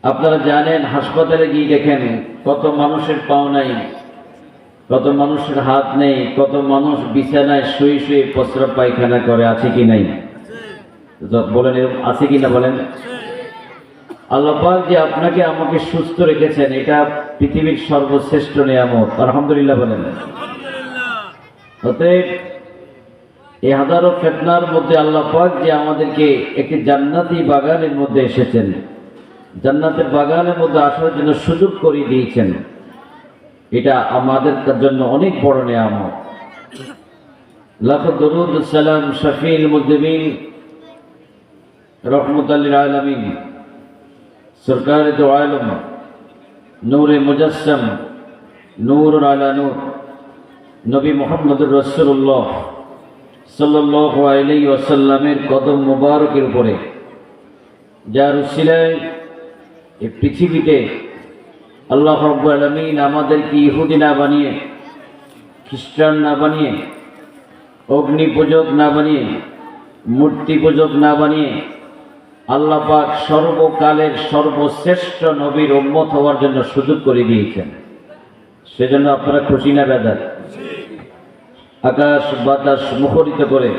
আপনারা জানেন, হাসপাতালে গিয়ে দেখেন কত মানুষের পাও নাই, কত মানুষের হাত নেই, কত মানুষ বিছানায় শুয়ে শুয়ে প্রস্রাব পায়খানা করে। আছে কি নাই? বলেন, এরকম আছে কি না বলেন? আল্লাহ পাক যে আপনাকে আমাকে সুস্থ রেখেছেন, এটা পৃথিবীর সর্বশ্রেষ্ঠ নিয়ামত। আলহামদুলিল্লাহ বলেন। অতএব এই হাজারো ফিতনার মধ্যে আল্লাহ পাক যে আমাদেরকে একটি জান্নাতি বাগানের মধ্যে এসেছেন, জান্নাতের বাগানের মধ্যে আসার জন্য সুযোগ করে দিয়েছেন, এটা আমাদের জন্য অনেক বড় নিয়ামত। লাখ দরুদ সালাম শফিউল মুজনিবিন রহমাতুল লিল আলামিন সরকার দো আলম নূরে মুজাসসাম নূর আলা নূর নবী মুহাম্মদুর রাসূলুল্লাহ সাল্লাল্লাহু আলাইহি ওয়াসাল্লামের কদম মুবারকের উপরে, যার উসিলায় এই পৃথিবীতে আল্লাহ রাব্বুল আলামিন আমাদেরকে ইহুদি না বানিয়ে, খ্রিস্টান না বানিয়ে, অগ্নি পূজক না বানিয়ে, মূর্তি পূজক না বানিয়ে আল্লাহ পাক সর্বকালের সর্বশ্রেষ্ঠ নবীর উম্মত হওয়ার জন্য সুযোগ করে দিয়েছেন। সেজন্য আপনারা খুশি না বেজার? আকাশ বাতাস মুখরিত করে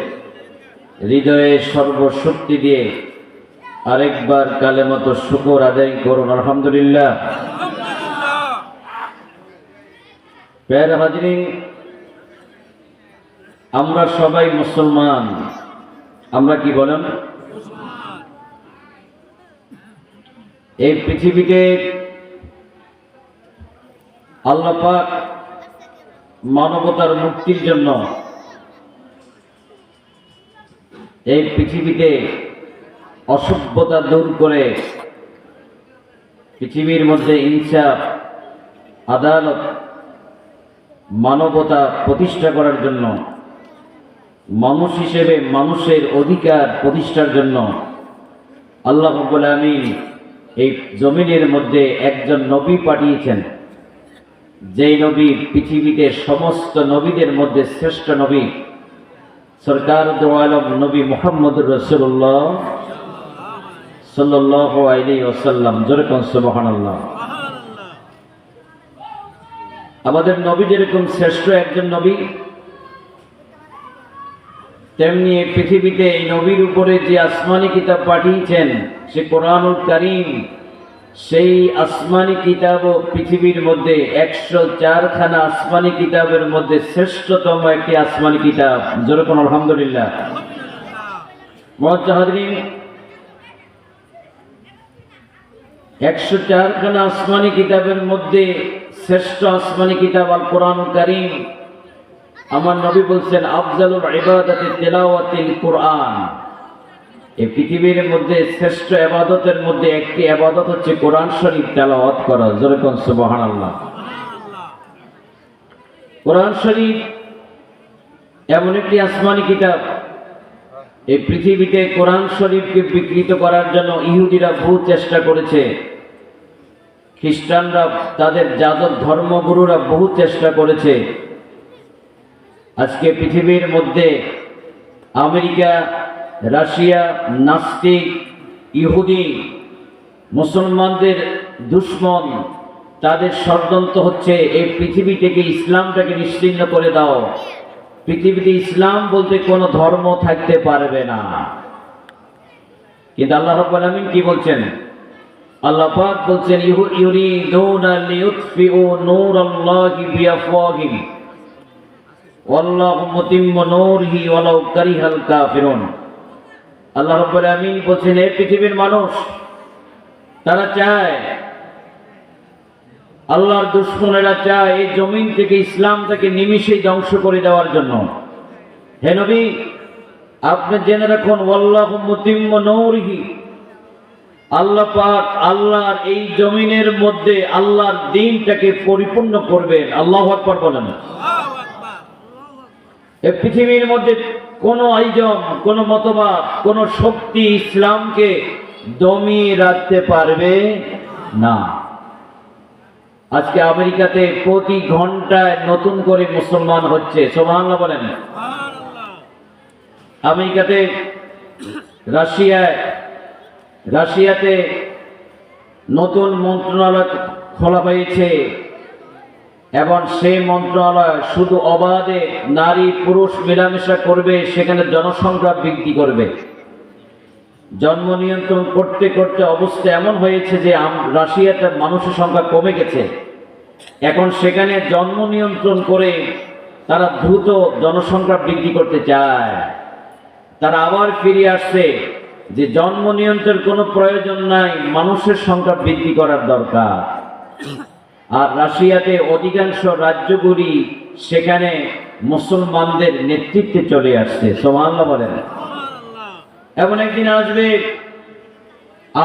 হৃদয়ে সর্বশক্তি দিয়ে আরেকবার কালেমত শুকর আদায় করুন, আলহামদুলিল্লাহ। প্যার হাজরিন, আমরা সবাই মুসলমান। আমরা কি বলেন? এই পৃথিবীতে আল্লাহ পাক মানবতার মুক্তির জন্য এই পৃথিবীতে অসভ্যতা দূর করে পৃথিবীর মধ্যে ইনসাফ, আদালত, মানবতা প্রতিষ্ঠা করার জন্য, মানুষ হিসেবে মানুষের অধিকার প্রতিষ্ঠার জন্য আল্লাহ রাব্বুল আলামিন এই জমিনের মধ্যে একজন নবী পাঠিয়েছেন, যেই নবী পৃথিবীতে সমস্ত নবীদের মধ্যে শ্রেষ্ঠ নবী, সরকার দো আলম নবী মুহাম্মদুর রাসূলুল্লাহ সাল্লাল্লাহু আলাইহি ওয়াসাল্লাম। জোরে কোন সুবহানাল্লাহ। আমাদের নবী যেরকম শ্রেষ্ঠ একজন নবী, তেমনি পৃথিবীতে এই নবীর উপরে যে আসমানি কিতাব পাঠিয়েছেন, সে কোরআনুল কারীম, সেই আসমানি কিতাবও পৃথিবীর মধ্যে 104 খানা আসমানি কিতাবের মধ্যে শ্রেষ্ঠতম একটি আসমানি কিতাব। জোরে কোন আলহামদুলিল্লাহ। মুআজ্জাহিদিন, 104 খানা আসমানি কিতাবের মধ্যে শ্রেষ্ঠ আসমানি কিতাব আল কোরআনুল কারীম। আমার নবী বলছেন, আফজালুল ইবাদাতি তিলাওয়াতুল কুরআন। এই পৃথিবীর মধ্যে শ্রেষ্ঠ ইবাদতের মধ্যে একটি ইবাদত হচ্ছে কোরআন শরীফ তেলাওয়াত করা। জোরে কোন সুবহানাল্লাহ। কোরআন শরীফ এমন একটি আসমানি কিতাব, এই পৃথিবীতে কোরআন শরীফকে বিকৃত করার জন্য ইহুদিরা বহু চেষ্টা করেছে, খ্রিস্টানরা, তাদের যাজক ধর্মগুরুরা বহু চেষ্টা করেছে। আজকে পৃথিবীর মধ্যে আমেরিকা, রাশিয়া, নাস্তিক, ইহুদি, মুসলমানদের দুশ্মন, তাদের ষড়যন্ত্র হচ্ছে এই পৃথিবী থেকে ইসলামটাকে নিশ্চিহ্ন করে দাও। পৃথিবীতে ইসলাম বলতে কোনো ধর্ম থাকতে পারবে না। কিন্তু আল্লাহ রাব্বুল আলামিন কি বলছেন? আল্লাহ পাক বলছেন, ইউরিদুনা লিইউতফিউ নূরাল্লাহি বিআফওয়াহিহিম ওয়াল্লাহু মুতিম্মু নূরিহি ওয়ালাউ কারিহাল কাফিরুন। আল্লাহ রাব্বুল আলামিন বলছেন, এই পৃথিবীর মানুষ, তারা চায়, আল্লাহর দুশমনেরা চায় এই জমিন থেকে ইসলামটাকে নিমিষেই ধ্বংস করে দেওয়ার জন্য। হে নবী, আপনি জেনে রাখুন, ওয়াল্লাহু মুতিম্মু নূরিহি, আল্লাহ পাক আল্লাহর এই জমিনের মধ্যে আল্লাহর দ্বীনটাকে পরিপূর্ণ করবেন। আল্লাহু আকবার বলেন। এই পৃথিবীর মধ্যে কোনো আয়োজন, কোনো মতবাদ, কোনো শক্তি ইসলামকে দমিয়ে রাখতে পারবে না। আজকে আমেরিকাতে প্রতি ঘন্টায় নতুন করে মুসলমান হচ্ছে। সুবহানাল্লাহ বলেন। আমেরিকাতে, রাশিয়ায়, রাশিয়াতে নতুন মন্ত্রণালয় খোলা হয়েছে এবং সেই মন্ত্রণালয় শুধু অবাধে নারী পুরুষ মেলামেশা করবে, সেখানে জনসংখ্যা বৃদ্ধি করবে। জন্ম নিয়ন্ত্রণ করতে করতে অবস্থা এমন হয়েছে যে রাশিয়াতে মানুষের সংখ্যা কমে গেছে। এখন সেখানে জন্ম নিয়ন্ত্রণ করে তারা দ্রুত জনসংখ্যা বৃদ্ধি করতে চায়। তারা আবার ফিরে আসছে যে জন্ম নিয়ন্ত্রণের কোনো প্রয়োজন নাই, মানুষের সংখ্যা বৃদ্ধি করার দরকার। আর রাশিয়াতে অধিকাংশ রাজ্যগুলি সেখানে মুসলমানদের নেতৃত্বে চলে আসছে। সুবহানাল্লাহ বলেন। এমন একদিন আসবে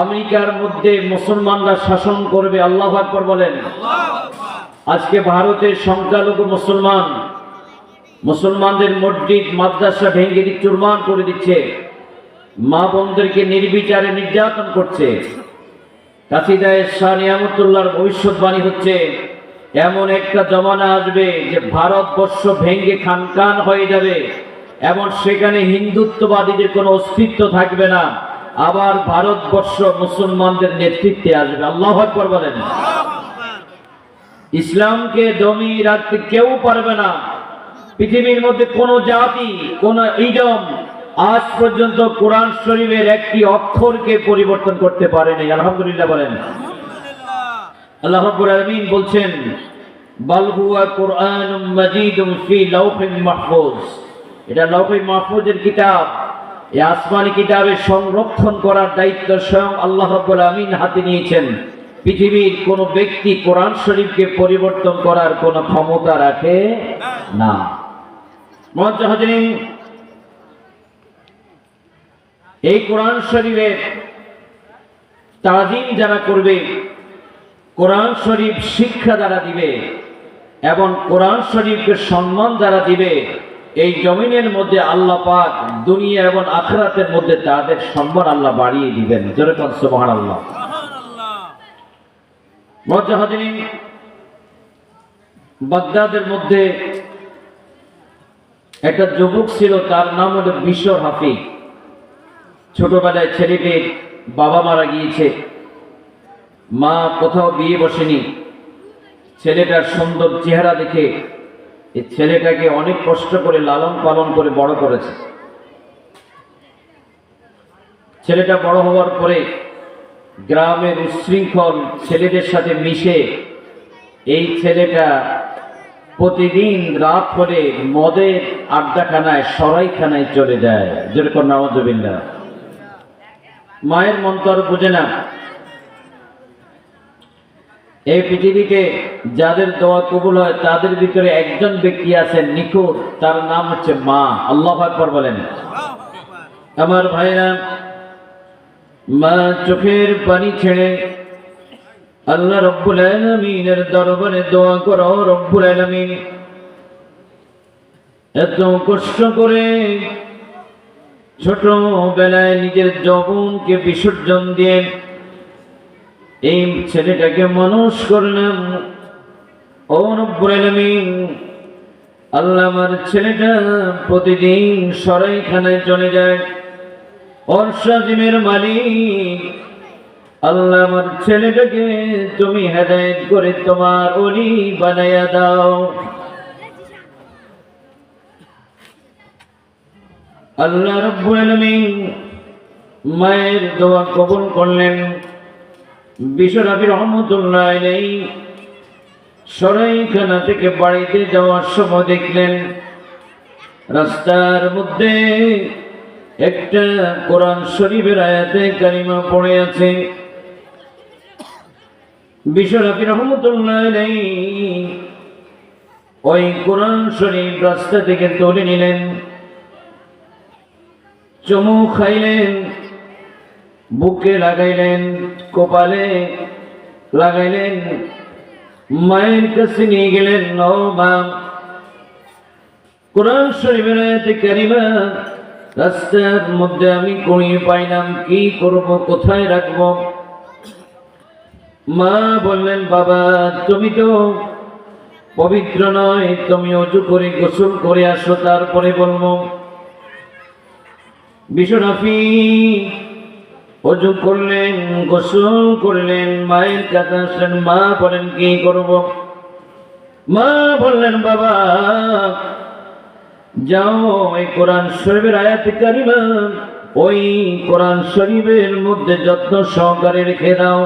আমেরিকার মধ্যে মুসলমানরা শাসন করবে। আল্লাহু আকবার বলেন। আজকে ভারতের সংখ্যালঘু মুসলমানদের মসজিদ মাদ্রাসা ভেঙে চুরমার করে দিচ্ছে, মা বোনদেরকে নির্বিচারে নির্যাতন করছে। কাসিদায়ে শাহ নিয়ামতুল্লাহর ভবিষ্যৎবাণী হচ্ছে এমন একটা জমানা আসবে যে ভারতবর্ষ ভেঙে খানখান হয়ে যাবে এবং সেখানে হিন্দুত্ববাদীদের কোনো অস্তিত্ব থাকবে না। আবার ভারতবর্ষ মুসলমানদের নেতৃত্বে আসবে। আল্লাহু আকবার বলেন। ইসলামকে দমিয়ে রাখতে কেউ পারবে না। পৃথিবীর মধ্যে কোন জাতি, কোন ইজম আজ পর্যন্ত কোরআন শরীফের একটি অক্ষরকে পরিবর্তন করতে পারেনি। আলহামদুলিল্লাহ বলেন। আল্লাহ রাব্বুল আলামিন বলছেন, বাল হুয়া কুরআনুম মাজিদুম ফি লাওহিন মাহফুজ। এটা লাওহে মাহফুজের কিতাব। এই আসমানি কিতাবের সংরক্ষণ করার দায়িত্ব স্বয়ং আল্লাহ রাব্বুল আলামিন হাতে নিয়েছেন। পৃথিবীর কোন ব্যক্তি কোরআন শরীফকে পরিবর্তন করার কোন ক্ষমতা রাখে না। মুআজ্জাজ হাজিরিন, এই কোরআন শরীফের তাজিম যারা করবে, কোরআন শরীফ শিক্ষা যারা দিবে এবং কোরআন শরীফকে সম্মান যারা দিবে, এই জমিনের মধ্যে আল্লাহ পাক দুনিয়া এবং আখিরাতের মধ্যে তাদের সম্মান আল্লাহ বাড়িয়ে দিবেন। জোরে বলুন সুবহানাল্লাহ। মুআজ্জাজ হাজিরিন, বাগদাদের মধ্যে একটা যুবক ছিল, তার নাম হলো বিশর হাফিজ। ছোটবেলায় ছেলেটির বাবা মারা গিয়েছে, মা কোথাও বিয়ে বসেনি। ছেলেটার সুন্দর চেহারা দেখে এই ছেলেটাকে অনেক কষ্ট করে লালন পালন করে বড় করেছে। ছেলেটা বড় হওয়ার পরে গ্রামের উচ্ছৃঙ্খল ছেলেদের সাথে মিশে এই ছেলেটা প্রতিদিন রাত হলে মদের আড্ডাখানায়, সরাইখানায় চলে যায়। যেরকম নাউযুবিল্লাহ। মায়ের মন তো আর বুঝে না। এই পৃথিবীতে যাদের দোয়া কবুল হয় তাদের ভিতরে একজন ব্যক্তি আছেন নিখুঁত, তার নাম হচ্ছে মা। আল্লাহু আকবার বলেন। আমার ভাইরা, মা চোখের পানি ছেড়ে আল্লাহ রব্বুল আলামিনের দরবারে দোয়া করো, রব্বুল আলামিন এত কষ্ট করে ছোটবেলায় নিজের যৌবনকে বিসর্জন দিয়ে এই ছেলেটাকে মানুষ করলাম। ও রব্বুল আলামিন, আল্লাহ আমার ছেলেটা প্রতিদিন সরাইখানায় চলে যায়। অর্শাজিমের মালিক আল্লাহ, আমার ছেলেটাকে তুমি হেদায়েত করে তোমার ওলি বানায়া দাও। আল্লাহ রাব্বুল আলামিন মায়ের দোয়া কবুল করলেন। বিশর হাফিজ রহমতুল্লাহ আলাইহি সরাইখানা থেকে বাড়িতে যাওয়ার সময় দেখলেন রাস্তার মধ্যে একটা কোরআন শরীফের আয়াতে কারিমা পড়ে আছে। বিশর হাফিজ রহমতুল্লাহ আলাইহি ওই কোরআন শরীফ রাস্তা থেকে তুলে নিলেন, চুমু খাইলেন, বুকে লাগাইলেন, কপালে লাগাইলেন, মায়ের কাছে নিয়ে গেলেন। ও মা, কোরআন শরীফের আয়াতে কারিমা রাস্তার মধ্যে আমি কুড়িয়ে পাইলাম, কি করব, কোথায় রাখব? মা বললেন, বাবা তুমি তো পবিত্র নয়, তুমি ওযু করে গোসল করে আসো, তারপরে বলবো। বিশর হাফিজ ওযু করলেন, গোসল করলেন, মায়ের কাছে আসলেন। মা বলেন কি করব? মা বললেন বাবা যাও এই কোরআন শরীফের আয়াত কারিমা ওই কোরআন শরীফের মধ্যে যত্ন সহকারে রেখে দাও।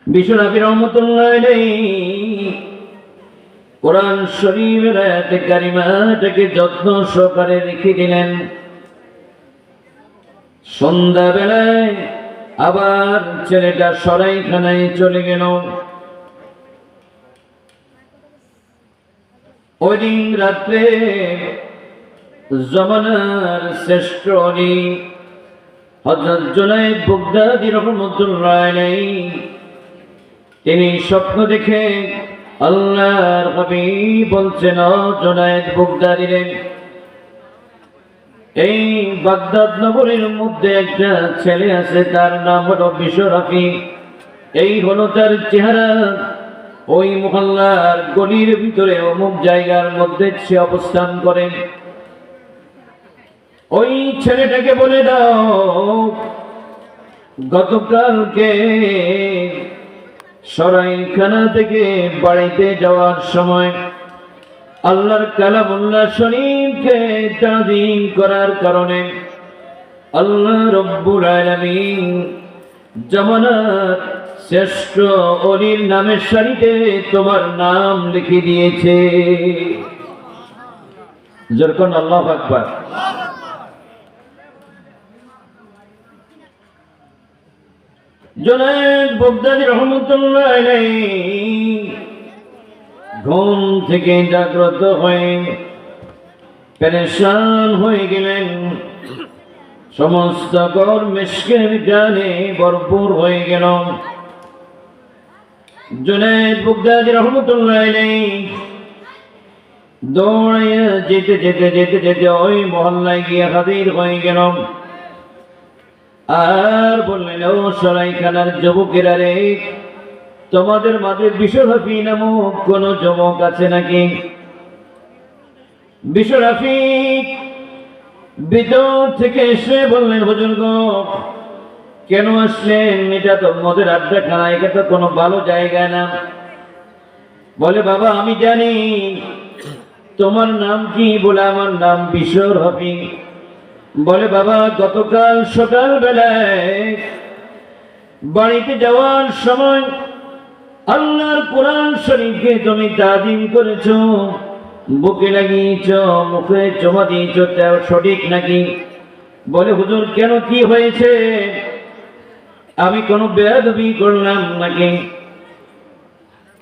বিশ্বনবী রহমতুল্লাহ আলাইহি কোরআন শরীফের আয়াত কারিমাটাকে যত্ন সহকারে রেখে দিলেন। সন্ধ্যাবেলায় আবার ছেলেটা সরাইখানায় চলে গেল। ওই দিন রাত্রে জমানার শ্রেষ্ঠ অলি হযরত জুনায়েদ বাগদাদী রাহমাতুল্লাহ আলাইহি তিনি স্বপ্ন দেখে আল্লাহর হাবিব বলছেন, ও জুনায়েদ বাগদাদী রে, এই বাগদাদ নগরীর মধ্যে একটা ছেলে আছে, তার নাম হলো বিশ্বরাফি। এই হলো তার চেহারা। ওই মহল্লার গলির ভিতরে অমুক জায়গার মধ্যে সে অবস্থান করে। ওই ছেলেটাকে বলে দাও গতকালকে সরাইখানা থেকে বাড়িতে যাওয়ার সময় আল্লাহর কালামুল্লাহ শরীফকে তাজিম করার কারণে আল্লাহ রব্বুল আলামিন জামানাত শ্রেষ্ঠ অলির নামের সারিতে তোমার নাম লিখে দিয়েছে। যখন আল্লাহু আকবার। জুনায়েদ বাগদাদী রাহমাতুল্লাহ আলাইহি ঘুম থেকে জাগ্রত হয়ে পেরেশান হয়ে গেলেন। সমস্ত ঘর মিশকের গানে ভরপুর হয়ে গেল। জুনায়েদ বাগদাদী রাহমাতুল্লাহ আলাইহি দৌড়াইয়া যেতে যেতে যেতে যেতে ওই মহল্লায় গিয়ে হাজির হয়ে গেল। আর বললেন, ও সরাইখানার যুবকেরা রে, তোমাদের মাঝে বিশ্বরাফি নামক কোন যুবক আছে নাকি? বিশ্বরাফি ভিতর থেকে এসে বললেন, হুজুর গো, কেন আসলেন? এটা তো মদের আড্ডাখানা, এটা তো কোনো ভালো জায়গা না। বলে, বাবা আমি জানি তোমার নাম কি? বলে, আমার নাম বিশ্বরাফি। বলে, বাবা গতকাল সকাল বেলায় বাড়িতে যাওয়ার সময় আল্লাহর কোরআন শরীফকে তুমি তাজিম করেছো, বুকে লাগিয়েছ, মুখে চুমা দিয়েছ, তাও সঠিক নাকি? বলে, হুজুর কেন, কি হয়েছে? আমি কোনো বেয়াদবি করলাম নাকি?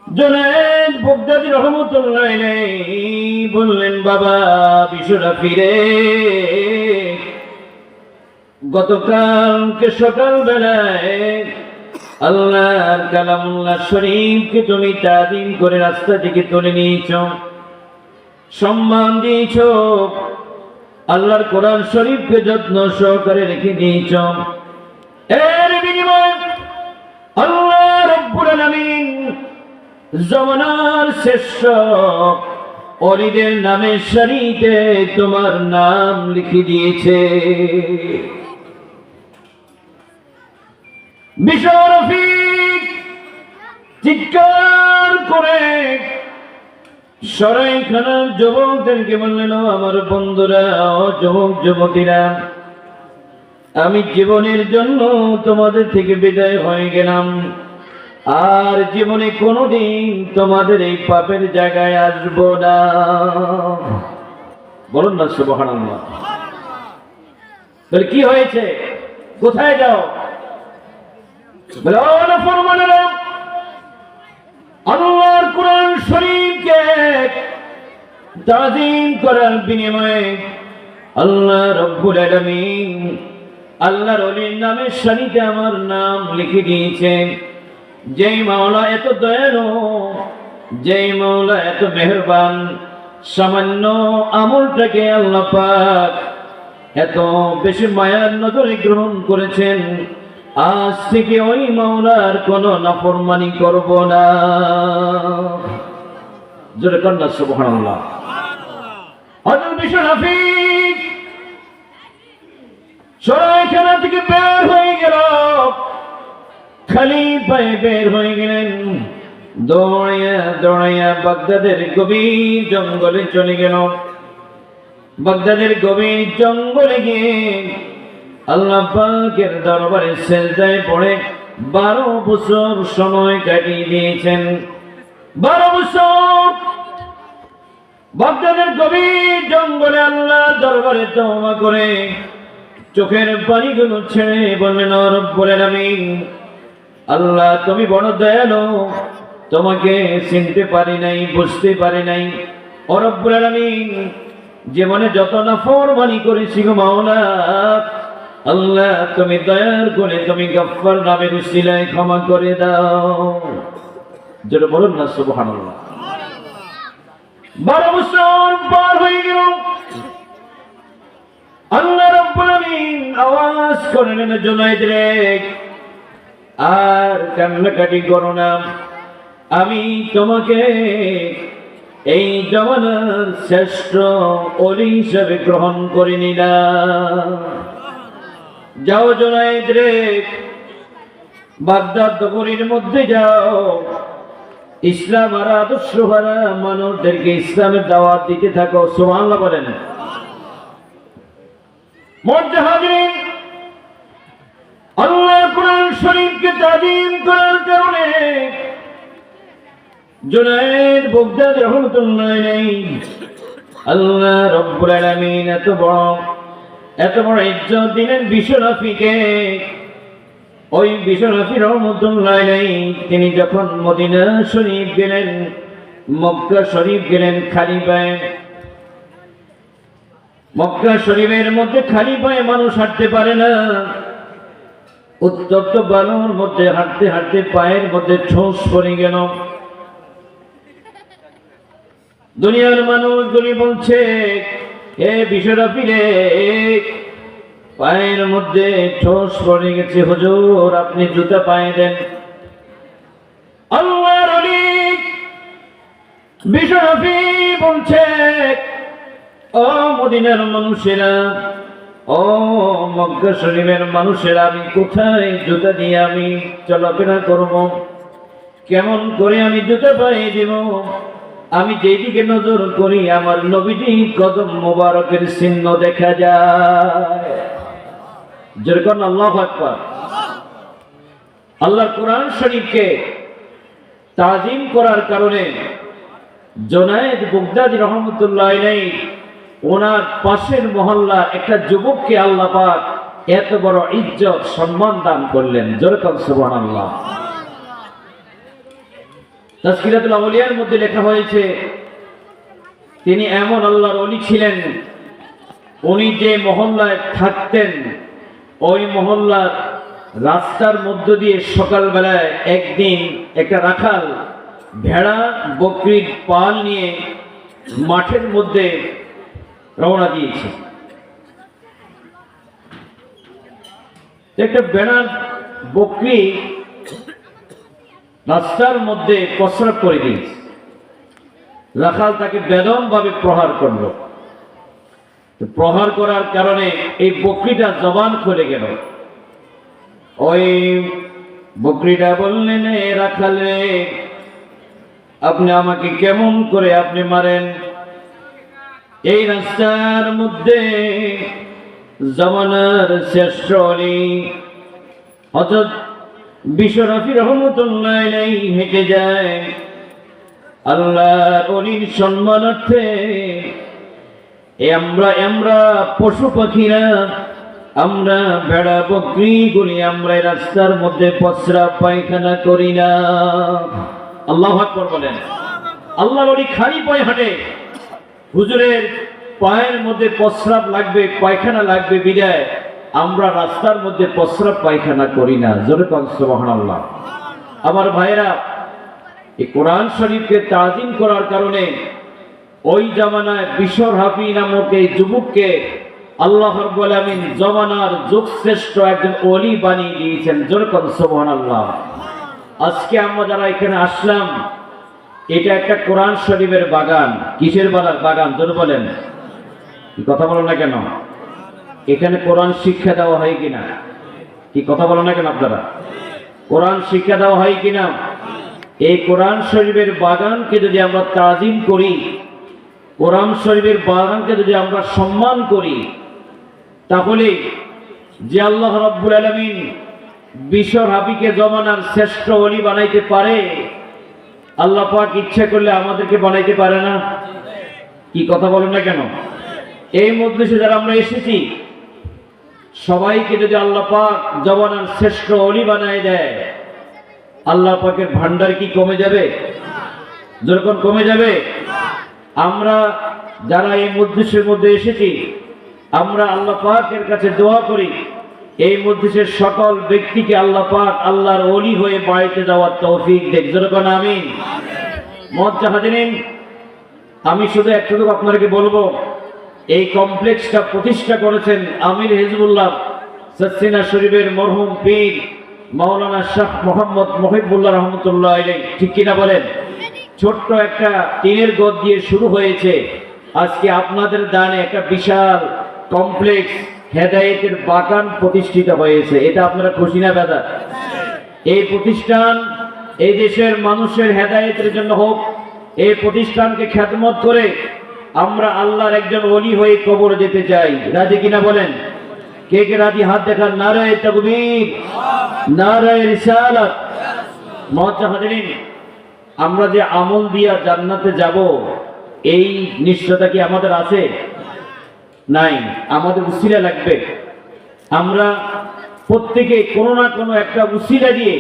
জুনায়েদ বাগদাদী রাহমাতুল্লাহ আলাইহি বললেন, বাবা বিশ্বরাফি রে, গতকালকে সকাল বেলায় আল্লাহর কালামুল্লাহ শরীফকে তুমি তাজিম করে রাস্তা থেকে তুলে নিয়েছ, সম্মান দিয়েছ, আল্লাহর কোরআন শরীফকে যত্ন সহকারে রেখে দিয়েছ। এর বিনিময়ে আল্লাহ রব্বুল আলামিন জামানার শ্রেষ্ঠ অলিদের নামের সারিতে তোমার নাম লিখে দিয়েছে। বিশ্বরাফি চিৎকার করে সরাইখানার যুবকদেরকে বললেন, আমার বন্ধুরা, যুবক যুবতীরা, আমি জীবনের জন্য তোমাদের থেকে বিদায় হয়ে গেলাম। আর জীবনে কোনোদিন তোমাদের এই পাপের জায়গায় আসব না। বলুন না সুবহানাল্লাহ। বলে, কি হয়েছে? কোথায় যাও? বলে, আল্লাহর কোরআন শরীফকে তাজিম করার বিনিময়ে আল্লাহ রব্বুল আলামিন আল্লাহর ওলির নামের সারিতে আমার নাম লিখে দিয়েছেন। যেই মাওলা এত দয়ালু, যেই মাওলা এত মেহেরবান, সামান্য আমলটাকে আল্লাহ পাক এত বেশি মায়ার নজরে গ্রহণ করেছেন। আজ থেকে ওই মাওলার কোন নাফরমানি করব না। জোরে কন্যা সুবহানাল্লাহ। হযরত বিশ্বরাফি সরাইখানা থেকে বের হয়ে গেল, খালি পায়ে বের হয়ে গেলেন। দৌড়াইয়া দৌড়াইয়া বাগদাদের গভীর জঙ্গলে চলে গেল। বাগদাদের গভীর জঙ্গলে গিয়ে আল্লাহ পাকের দরবারে সেজদায় পড়ে 12 বছর সময় কাটিয়ে দিয়েছেন। 12 বছর বাগদাদের গভীর জঙ্গলে আল্লাহ দরবারে তওবা করে চোখের পানিগুলো ছেড়ে বললেন, ও রব্বুল আলামিন, আল্লাহ তুমি বড় দয়ালু, তোমাকে চিনতে পারি নাই, বুঝতে পারি নাই। ও রব্বুল আলামিন, জীবনে যত নাফরমানি করেছি গো মাওলা, আল্লাহ তুমি দয়ার করে তুমি গফফার নামের উসিলায় ক্ষমা করে দাও। যেটা বলুন না সুবহানাল্লাহ। 12 বছর পার হয়ে গেল। আল্লাহ রাব্বুল আলামিন আওয়াজ করলেন, জুনায়েদ রে, আর কান্নাকাটি করো না, আমি তোমাকে এই জমানার শ্রেষ্ঠ ওলি হিসেবে গ্রহণ করে নিলাম। যাও জুনায়েদ রে, বাগদাদ নগরীর মধ্যে যাও, ইসলাম আর আদর্শ হারা মানুষদেরকে ইসলামের দাওয়াত দিতে থাকো। সুবহানাল্লাহ বলেন। মুজাহিদিন আল্লাহ কুরআন শরীফকে তাজিম করার কারণে জুনায়েদ বাগদাদ রহমাতুল্লাহ আলাইহি আল্লাহ রাব্বুল আলামিন এত বড় ইজ্জত দিলেন বিশ্বনবীকে। ওই বিশ্বনবী রহমাতুল্লাহ আলাইহি তিনি যখন মদিনা শরীফ গেলেন, মক্কা শরীফ গেলেন খালি পায়ে। মক্কা শরীফের মধ্যে খালি পায়ে মানুষ হাঁটতে পারে না। উত্তপ্ত বালুর মধ্যে হাঁটতে হাঁটতে পায়ের মধ্যে ঠোঁস পড়ে গেল। দুনিয়ার মানুষগুলি বলছে, হে বিশ্বনবী রে, পায়ের মধ্যে ঠোঁস পড়ে গেছে, হুজুর আপনি জুতা পায়ে দেন। আল্লাহর ওলি বিশ্বনবী বলছে, ও মদিনার মানুষেরা, ও মক্কা শরীফের মানুষেরা, আমি কোথায় জুতা দিয়ে আমি চলাফেরা করব? কেমন করে আমি জুতা পায়ে দেব? আমি যেদিকে নজর করি আমার নবীজি কদম মোবারকের চিহ্ন দেখা যায়। যেরকম আল্লাহু আকবার। আল্লাহর কোরআন শরীফকে তাজিম করার কারণে জুনায়েদ বাগদাদী রহমাতুল্লাহ আলাইহি ওনার পাশের মহল্লা একটা যুবককে আল্লাহ পাক এত বড় ইজ্জত সম্মান দান করলেন। যেরকম সুবহানাল্লাহ। তাজকিরাতুল আউলিয়ার মধ্যে লেখা হয়েছে, তিনি এমন আল্লাহর ওলি ছিলেন, উনি যে মহল্লায় থাকতেন ওই মহল্লার রাস্তার মধ্য দিয়ে সকালবেলায় একদিন একটা রাখাল ভেড়া বকরির পাল নিয়ে মাঠের মধ্যে রওনা দিয়েছে। একটা ভেড়া বকরি রাস্তার মধ্যে প্রস্রাব করে দিয়েছে। রাখাল তাকে বেদম ভাবে প্রহার করলো। প্রহার করার কারণে এই বকরিটা জবান খুলে গেল। ওই বকরিটা বললেন, রাখাল রে, আপনি আমাকে কেমন করে আপনি মারেন? এই রাস্তার মধ্যে জামানার শ্রেষ্ঠ ওলি হযরত বিশ্বনবী রহমাতুল্লাহ আলাইহি হেঁটে যায়। আল্লাহর ওলির সম্মানার্থে আমরা পশু পাখিরা, আমরা ভেড়া বকরিগুলি আমরা রাস্তার মধ্যে প্রস্রাব পায়খানা করি না। আল্লাহু আকবার বলেন। আল্লাহর ওলি খালি পায়ে হাঁটে, হুজুরের পায়ের মধ্যে প্রস্রাব লাগবে, পায়খানা লাগবে বিদায় আমরা রাস্তার মধ্যে প্রস্রাব পায়খানা করি না। জোরে কোন সুবহানাল্লাহ। আমার ভাইরা, এই কোরআন শরীফকে তাজিম করার কারণে ওই জামানায় বিশর হাফি নামক এই যুবককে আল্লাহ রাব্বুল আলামিন জামানার যুগশ্রেষ্ঠ একজন ওলি বানিয়ে দিয়েছেন। জোরে কোন সুবহানাল্লাহ। আজকে আমরা যারা এখানে আসলাম, এটা একটা কোরআন শরীফের বাগান। কিসের বাগান? জোরে বলেন। কথা বলেন না কেন? এখানে কোরআন শিক্ষা দেওয়া হয় কিনা? কি কথা বলো না কেন আপনারা? কোরআন শিক্ষা দেওয়া হয় কিনা? এই কোরআন শরীফের বাগানকে যদি আমরা তাজিম করি, কোরআন শরীফের বাগানকে যদি আমরা সম্মান করি, তাহলে যে আল্লাহ রাব্বুল আলামিন বিশ্ব হাবিকে জমানার শ্রেষ্ঠ ওলি বানাইতে পারে, আল্লাহ পাক ইচ্ছা করলে আমাদেরকে বানাইতে পারে না? কি কথা বলেন না কেন? এই মজলিসে যারা আমরা এসেছি, সবাইকে যদি আল্লাহ পাক জমানার শ্রেষ্ঠ ওলি বানায় দেয়, আল্লাহ পাকের ভান্ডার কি কমে যাবে? যখন কমে যাবে, আমরা যারা এই মজলিসের মধ্যে এসেছি, আমরা আল্লাহ পাকের কাছে দোয়া করি এই মজলিসের সকল ব্যক্তিকে আল্লাহ পাক আল্লাহর ওলি হয়ে বাড়িতে যাওয়ার তৌফিক দেন। যখন আমিন। মুআজ্জাজ হাজিরিন, আমি শুধু একটু আপনাদেরকে বলবো, এই কমপ্লেক্সটা প্রতিষ্ঠা করেছেন আমির হিজবুল্লাহ সচ্চিনা শরীফের মরহুম পীর মাওলানা শাহ মোহাম্মদ মহিবুল্লাহ রহমতুল্লাহ আলাইহি। ঠিক কিনা বলেন? ছোট্ট একটা টিনের গদ দিয়ে শুরু হয়েছে, আজকে আপনাদের দানে একটা বিশাল কমপ্লেক্স হেদায়েতের বাগান প্রতিষ্ঠিত হয়েছে। এটা আপনারা খুশি না বেদা? এই প্রতিষ্ঠান এই দেশের মানুষের হেদায়েতের জন্য হোক, এই প্রতিষ্ঠানকে খেদমত করে আমরা আল্লাহর একজন ওলি হয়ে কবর যেতে চাই। রাজি কিনা বলেন? কে কে রাজি? হাত দেখান। নারায়ে তাকবীর, নারায়ে রিসালাত। মুআজ্জাজ হাজিরিন, আমরা যে আমল দিয়া জান্নাতে যাব, এই নিশ্চয়তা কি আমাদের আছে? নাই। আমাদের উসিলা লাগবে। আমরা প্রত্যেকে কোনো না কোনো একটা উসিলা দিয়ে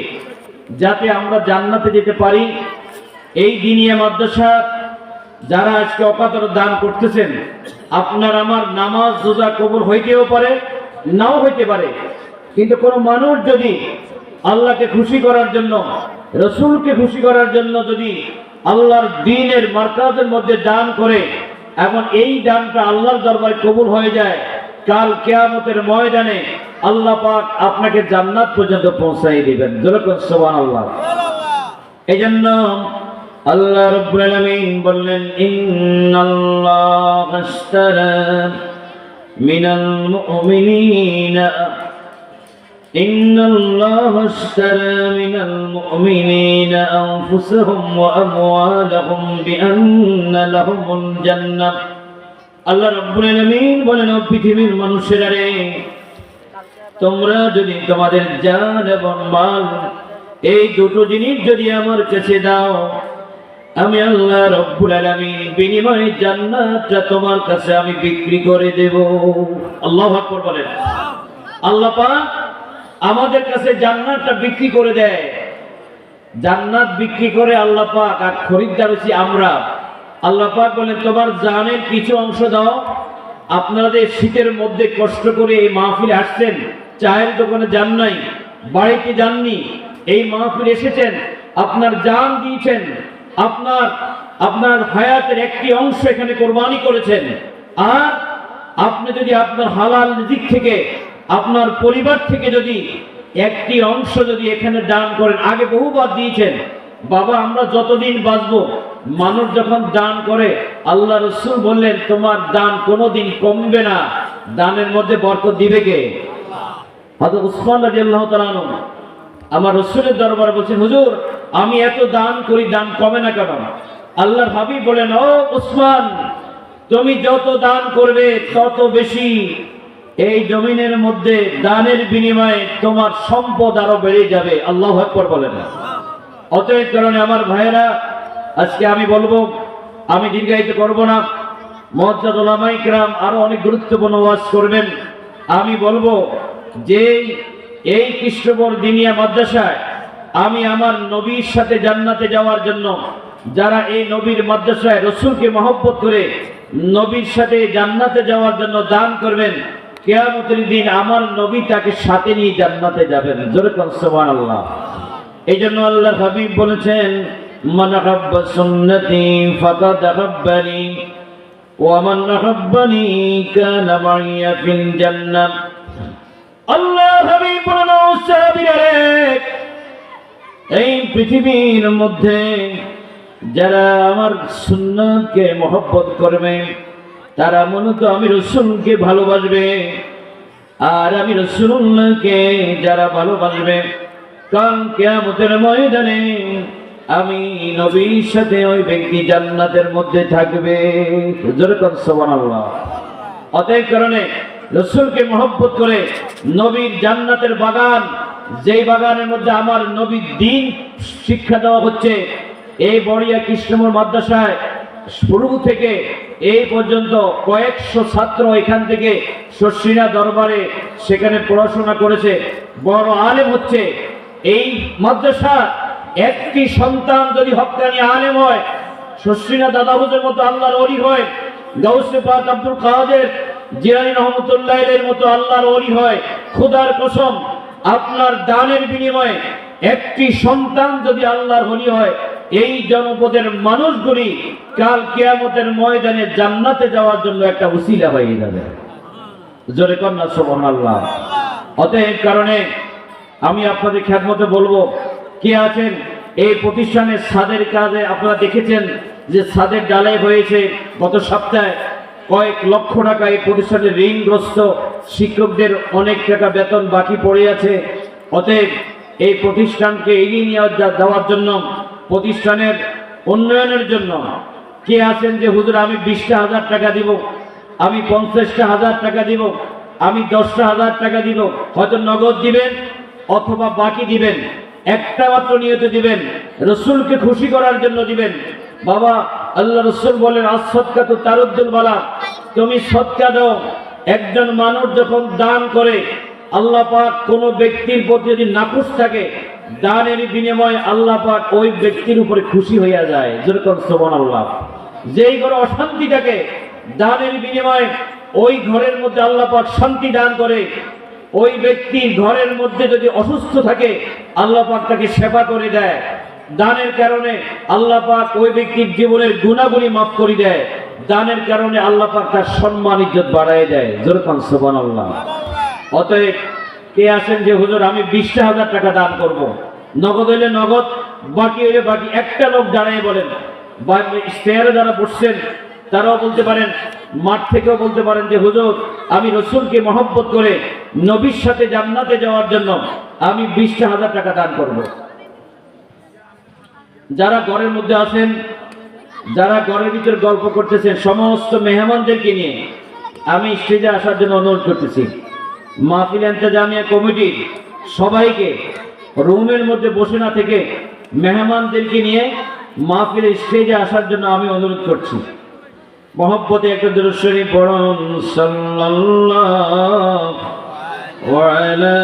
যাতে আমরা জান্নাতে যেতে পারি। এই দিনিয়া মাদ্রাসা যারা আজকে অকাতরে দান করতেছেন, আপনার আমার নামাজ রোজা কবুল হইতেও পারে, নাও হইতে পারে, কিন্তু কোনো মানুষ যদি আল্লাহকে খুশি করার জন্য, রসুলকে খুশি করার জন্য যদি আল্লাহর দ্বীনের মারকাজের মধ্যে দান করে, এবং এই দানটা আল্লাহর দরবারে কবুল হয়ে যায়, কাল কিয়ামতের ময়দানে আল্লাহ পাক আপনাকে জান্নাত পর্যন্ত পৌঁছাই দিবেন। যেরকম সুবহানাল্লাহ। এজন্য আল্লাহ রাব্বুল আলামিন বললেন, ইন্নাল্লাহা আশতারা মিনাল মুমিনিনা ইন্নাল্লাহা আশতারা মিনাল মুমিনিনা আনফুসাহুম ওয়া আমওয়ালাহুম বিআন্না লাহুমুল জান্নাহ। আল্লাহ রাব্বুল আলামিন বলেন, ও পৃথিবীর মানুষেরা রে, তোমরা যদি তোমাদের জান এবং মাল এই দুটো জিনিস যদি আমার কাছে দাও, আমি আল্লাহ রাব্বুল আলামিন বিনিময়ে জান্নাতটা তোমার কাছে আমি বিক্রি করে দেব। আল্লাহু আকবার বলেন। আল্লাহ পাক আমাদের কাছে জান্নাতটা বিক্রি করে দেয়। জান্নাত বিক্রি করে আল্লাহ পাক, আর খরিদ্দার হচ্ছি আমরা। আল্লাহ পাক বলেন, তোমার জানের কিছু অংশ দাও। আপনাদের শীতের মধ্যে কষ্ট করে এই মাহফিলে আসছেন, চায়ের দোকানে যান নাই, বাড়িতে যাননি, এই মাহফিলে এসেছেন, আপনার জান দিয়েছেন, আপনার হায়াতের একটি অংশ এখানে কোরবানি করেছেন। আর আপনি যদি আপনার হালাল রিজিক থেকে, আপনার পরিবার থেকে যদি একটি অংশ যদি এখানে দান করেন, আগে বহুবার দিয়েছেন, বাবা আমরা যতদিন বাঁচবো, মানুষ যখন দান করে, আল্লাহ রাসূল বললেন তোমার দান কোনোদিন কমবে না, দানের মধ্যে বরকত দিবে কে? হযরত উসমান রাদিয়াল্লাহু তাআলা আনহু আমার রাসূলের দরবারে বলছেন, হুজুর আমি এত দান করি, দান কমে না কেন? আল্লাহর হাবিব বলেন, ও উসমান, তুমি যত দান করবে তত বেশি এই জমিনের মধ্যে দানের বিনিময়ে তোমার সম্পদ আরো বেড়ে যাবে। আল্লাহু আকবার বলেন। অতএব কারণে আমার ভাইয়েরা, আজকে আমি বলবো, আমি দীর্ঘায়িত করব না, মুআজ্জাজ উলামায়ে কিরাম আরো অনেক গুরুত্বপূর্ণ ওয়াজ করবেন। আমি বলবো যে এই কৃষ্ণপুর দিনিয়া মাদ্রাসায় আমি আমার নবীর সাথে জান্নাতে যাওয়ার জন্য, যারা এই নবীর মাদ্রাসায় রসুলকে মহব্বত করে নবীর সাথে জান্নাতে যাওয়ার জন্য দান করবেন, কিয়ামতের দিন আমার নবী তাকে সাথে নিয়ে জান্নাতে যাবেন। জোরে কোন সুবহানাল্লাহ। এই জন্য আল্লাহর হাবিব বলেছেন, মান আহাব্বা সুন্নতি ফাকাদ আহাব্বানি ওয়া মান আহাব্বানি কানা মাইয়া ফিল জান্নাহ। আল্লাহর হাবিব বলেন, ও সাহাবীরা রে, এই পৃথিবীর মধ্যে যারা আমার সুন্নাতকে মহব্বত করবে, তারা মূলত আমি রাসূলকে ভালোবাসবে, আর আমি রাসূলুল্লাহকে যারা ভালোবাসবে কাল কিয়ামতের ময়দানে আমি নবীর সাথে ওই ব্যক্তি জান্নাতের মধ্যে থাকবে। জোরে বলুন সুবহানাল্লাহ। অতএব কারণে রাসূলকে মহব্বত করে নবীর জান্নাতের বাগান, যেই বাগানের মধ্যে আমার নবীর দ্বীন শিক্ষা দেওয়া হচ্ছে, এই বড়িয়া কৃষ্ণমোহন মাদ্রাসায় শুরু থেকে এই পর্যন্ত কয়েকশো ছাত্র এখান থেকে শর্ষিনা দরবারে সেখানে পড়াশোনা করেছে, বড় আলেম হচ্ছে। এই মাদ্রাসা একটি সন্তান যদি হক্কানি আলেম হয়, শর্ষিনা দাদা হুজুরের মতো আল্লাহর ওলি হয়, গাউসে পাক আব্দুল কাদের জিলানী রহমতুল্লাহের মতো আল্লাহর ওলি হয়, খোদার কসম আপনার দানের বিনিময়ে একটি সন্তান যদি আল্লাহর ওলি হয়, এই জনপদের মানুষগুলি কাল কিয়ামতের ময়দানে জান্নাতে যাওয়ার জন্য একটা উসিলা হয়ে যাবে। জোরে কন্যা সুবহানাল্লাহ। অতএব কারণে আমি আপনাদের খেদমতে বলবো, কে আছেন এই প্রতিষ্ঠানের ছাদের কাজে আপনারা দেখেছেন যে ছাদের ডালাই হয়েছে গত সপ্তাহে, কয়েক লক্ষ টাকা এই প্রতিষ্ঠানের ঋণগ্রস্ত শিক্ষকদের অনেক টাকা বেতন বাকি পড়ে আছে। অতএব এই প্রতিষ্ঠানকে এগিয়ে নিয়ে যাওয়ার জন্য, প্রতিষ্ঠানের উন্নয়নের জন্য কে আছেন যে হুজুর আমি 20,000 টাকা দিব, আমি 50,000 টাকা দিব, আমি 10,000 টাকা দিব, হয়তো নগদ দিবেন অথবা বাকি দিবেন, একটা মাত্র নিয়ত দিবেন, রসুলকে খুশি করার জন্য দিবেন। বাবা আল্লাহ রসুল বলেন আসদকা তো তারুদ্দুল বালা, তুমি সদকা দাও। একজন মানুষ যখন দান করে, আল্লাহ পাক কোনো ব্যক্তির প্রতি যদি নাখুশ থাকে, দানের বিনিময়ে আল্লাহ পাক ওই ব্যক্তির উপরে খুশি হইয়া যায়। যেরকম সুবহানাল্লাহ। যেই ঘরে অশান্তি থাকে, দানের বিনিময়ে ওই ঘরের মধ্যে আল্লাহ পাক শান্তি দান করে। ওই ব্যক্তির ঘরের মধ্যে যদি অসুস্থ থাকে, আল্লাহ পাক তাকে সেবা করে দেয়। দানের কারণে আল্লাহ পাক ওই ব্যক্তির জীবনের গুনাহগুলি মাফ করে দেয়। দানের কারণে আল্লাহ পাক তার সম্মান ইজ্জত বাড়ায় দেয়। যেরকম সুবহানাল্লাহ। অতএব কে আছেন যে হুজুর আমি 20,000 টাকা দান করব, নগদ হইলে নগদ, বাকি হইলে বাকি। একটা লোক দাঁড়িয়ে বলেন, বা স্টেয়ারে যারা বসছেন তারাও বলতে পারেন, মাঠ থেকেও বলতে পারেন যে হুজুর আমি রসুলকে মহব্বত করে নবীর সাথে জান্নাতে যাওয়ার জন্য আমি 20,000 টাকা দান করব। যারা ঘরের মধ্যে আছেন, যারা ঘরের ভিতরে গল্প করতেছেন, সমস্ত মেহমানদেরকে নিয়ে আমি স্টেজে আসার জন্য অনুরোধ করতেছি। মাহফিল ইন্তেজামিয়া কমিটির সবাইকে রুমের মধ্যে বসে না থেকে মেহমানদেরকে নিয়ে মাহফিলের স্টেজে আসার জন্য আমি অনুরোধ করছি। মহব্বতে একটা দুরূদ শরীফ পড়ুন, সাল্লাল্লাহু আলা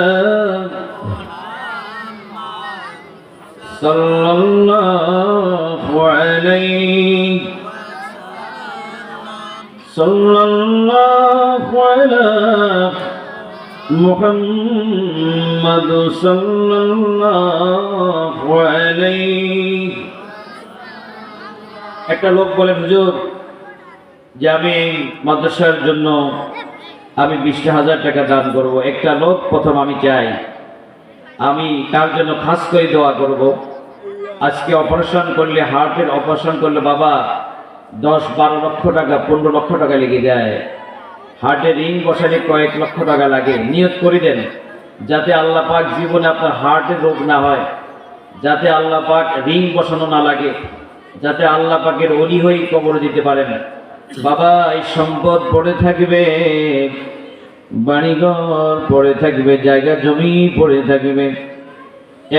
মুহাম্মাদ সাল্লাল্লাহু আলাইহি। একটা লোক বলেন হুজুর যে আমি মাদ্রাসার জন্য আমি 20,000 টাকা দান করব। একটা লোক প্রথম আমি চাই, আমি তার জন্য খাস করে দোয়া করব। আজকে অপারেশন করলে, হার্টের অপারেশন করলে বাবা 10-12 লক্ষ টাকা, 15 লক্ষ টাকা লেগে যায়। হার্টে রিং বসালে কয়েক লক্ষ টাকা লাগে। নিয়ত করে দেন যাতে আল্লাহ পাক জীবনে আপনার হার্টের রোগ না হয়, যাতে আল্লাহ পাক রিং বসানো না লাগে, যাতে আল্লাহ পাকের ওলি হয়ে কবরে দিতে পারেন। বাবা এই সম্পদ পড়ে থাকবে, বাড়িঘর পড়ে থাকবে, জায়গা জমি পড়ে থাকবে।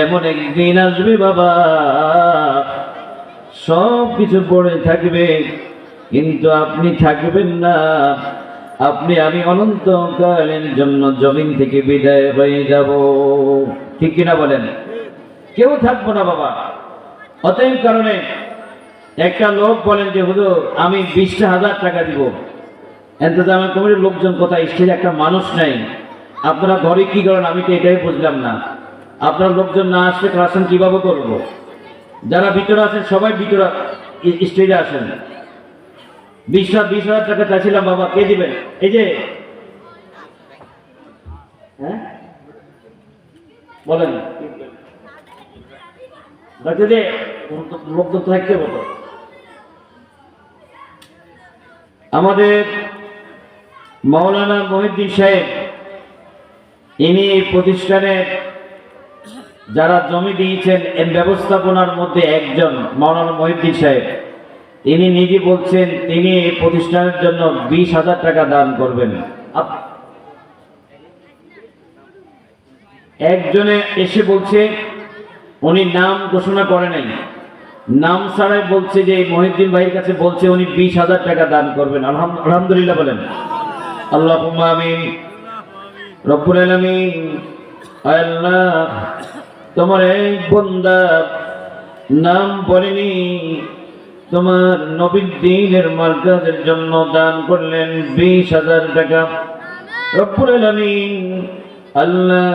এমন একদিন আসবে বাবা সব কিছু পড়ে থাকবে, কিন্তু আপনি থাকবেন না। আপনি আমি অনন্তকালের জন্য জমিন থেকে বিদায় হয়ে যাব। ঠিক কিনা বলেন? কেউ থাকবো না বাবা। অতএব কারণে একটা লোক বলেন যে হুজুর আমি 20,000 টাকা দিব। ইন্তেজাম কমিটির লোকজন কোথায়? স্টেজে একটা মানুষ নাই। আপনারা ঘরে কি করেন আমি তো এটাই বুঝলাম না। আপনার লোকজন না আসলে ক্লাসন কিভাবে করবো? যারা ভিতরে আছেন সবাই ভিতরে স্টেজে আসেন। 20,000 টাকা চাইছিলাম বাবা, কে দিবেন? এই যে হ্যাঁ বলেন, লোকজন থাকতে বলো। আমাদের মাওলানা মহিউদ্দিন সাহেব ইনি এই প্রতিষ্ঠানে যারা জমি দিয়েছেন এর ব্যবস্থাপনার মধ্যে একজন মাওলানা মহিউদ্দিন সাহেব, তিনি নিজে বলছেন তিনি এই প্রতিষ্ঠানের জন্য 20,000 টাকা দান করবেন। একজনে এসে বলছে, উনি নাম ঘোষণা করে নাই, নাম ছাড়াই বলছে যে মহিউদ্দিন ভাইয়ের কাছে বলছে উনি 20,000 টাকা দান করবেন। আলহামদুলিল্লাহ বলেন, আল্লাহুম্মা আমিন। রব্বুল আলামিন, আল্লাহ তোমার এই বান্দা নাম বলেনি, তোমার নবীর দ্বীনের মার্কাজের জন্য দান করলেন 20,000 টাকা। রব্বুল আলামিন, আল্লাহ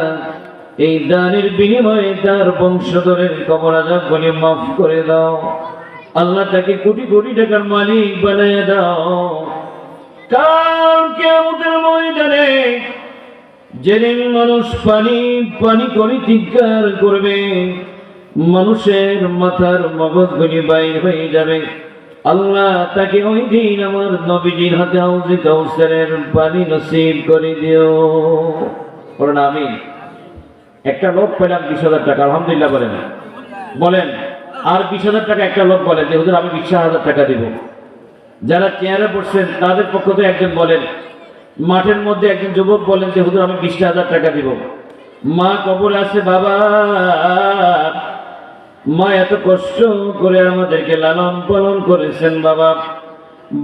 এই দানের বিনিময়ে তার বংশধরের কবর আযাবগুলি মাফ করে দাও। আল্লাহ তাকে কোটি কোটি টাকার মালিক বানিয়ে দাও। কাল কিয়ামতের ময়দানে যেদিন মানুষ পানি পানি করে চিৎকার করবে, মানুষের মাথার মগজগুলি বাইর হয়ে যাবে, আল্লাহ তাকে ওই দিন আমার নবীজির হাতে হাউজে কাউসারের পানি নসিব করে দিও। বলেন আমিন। একটা লোক পেলাম 20,000 টাকা, আলহামদুলিল্লাহ বলেন। বলেন আর 20,000 টাকা একটা লোক বলেন যে হুজুর আমি 20,000 টাকা দিব। যারা চেয়ারে বসছেন তাদের পক্ষ থেকে একজন বলেন, মাঠের মধ্যে একজন যুবক বলেন যে হুজুর আমি 20,000 টাকা দিব। মা কবরে আছে, বাবা মা এত কষ্ট করে আমাদেরকে লালন পালন করেছেন, বাবা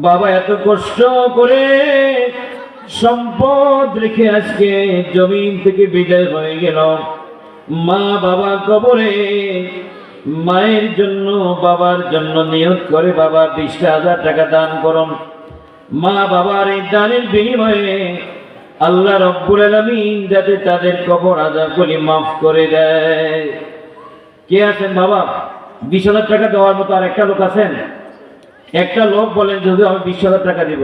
বাবা এত কষ্ট করে সম্পদ রেখে আজকে জমিন থেকে বিদায় হয়ে গেল। মা বাবা কবরে, মায়ের জন্য বাবার জন্য নিয়ত করে বাবা 20,000 টাকা দান করুন। মা বাবার এই দানের বিনিময়ে আল্লাহ রব্বুল আলামিন যাতে তাদের কবর আযাবগুলি মাফ করে দেয়। কে আছেন বাবা 20,000 টাকা দেওয়ার মতো আর একটা লোক আছেন? একটা লোক বলেন যদি আমি 20,000 টাকা দিব।